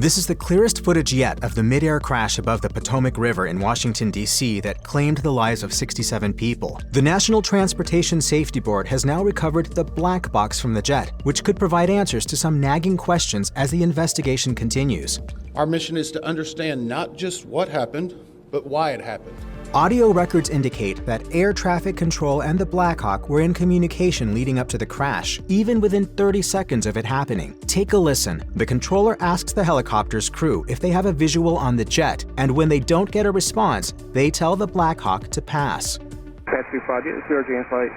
This is the clearest footage yet of the mid-air crash above the Potomac River in Washington, D.C. that claimed the lives of 67 people. The National Transportation Safety Board has now recovered the black box from the jet, which could provide answers to some nagging questions as the investigation continues. Our mission is to understand not just what happened, but why it happened. Audio records indicate that air traffic control and the Black Hawk were in communication leading up to the crash, even within 30 seconds of it happening. Take a listen. The controller asks the helicopter's crew if they have a visual on the jet, and when they don't get a response, they tell the Black Hawk to pass. Pass 25, get 0J in flight.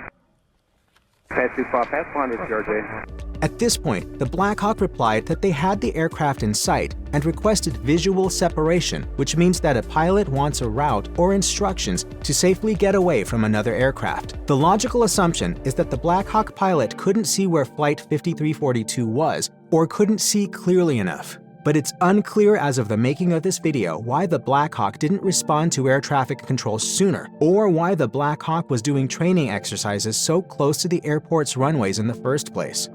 Pass 25, pass 100, 0J. At this point, the Black Hawk replied that they had the aircraft in sight and requested visual separation, which means that a pilot wants a route or instructions to safely get away from another aircraft. The logical assumption is that the Black Hawk pilot couldn't see where Flight 5342 was or couldn't see clearly enough. But it's unclear as of the making of this video why the Black Hawk didn't respond to air traffic control sooner, or why the Black Hawk was doing training exercises so close to the airport's runways in the first place.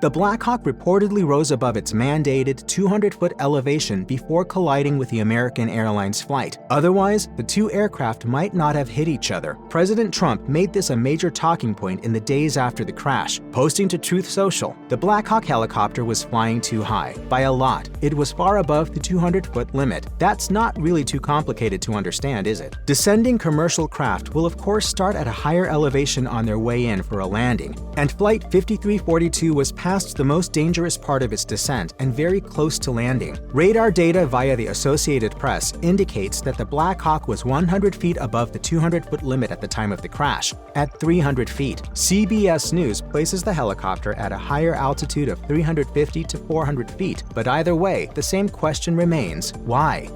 The Black Hawk reportedly rose above its mandated 200-foot elevation before colliding with the American Airlines flight. Otherwise, the two aircraft might not have hit each other. President Trump made this a major talking point in the days after the crash, posting to Truth Social. The Black Hawk helicopter was flying too high, by a lot. It was far above the 200-foot limit. That's not really too complicated to understand, is it? Descending commercial craft will of course start at a higher elevation on their way in for a landing, and Flight 5342 was past the most dangerous part of its descent and very close to landing. Radar data via the Associated Press indicates that the Black Hawk was 100 feet above the 200-foot limit at the time of the crash, at 300 feet. CBS News places the helicopter at a higher altitude of 350 to 400 feet, but either way, the same question remains: why?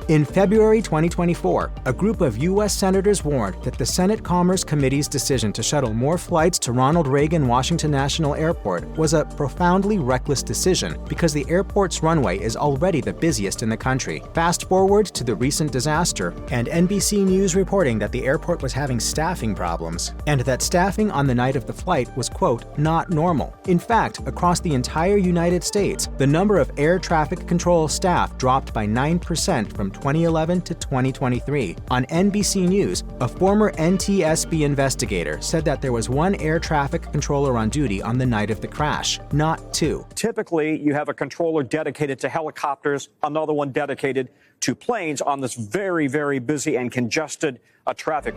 In February 2024, a group of U.S. senators warned that the Senate Commerce Committee's decision to shuttle more flights to Ronald Reagan Washington National Airport was a profoundly reckless decision because the airport's runway is already the busiest in the country. Fast forward to the recent disaster, and NBC News reporting that the airport was having staffing problems, and that staffing on the night of the flight was, quote, not normal. In fact, across the entire United States, the number of air traffic control staff dropped by 9% from 2011 to 2023. On NBC News, a former NTSB investigator said that there was one air traffic controller on duty on the night of the crash, not two. Typically, you have a controller dedicated to helicopters, another one dedicated to planes on this very, very busy and congested traffic.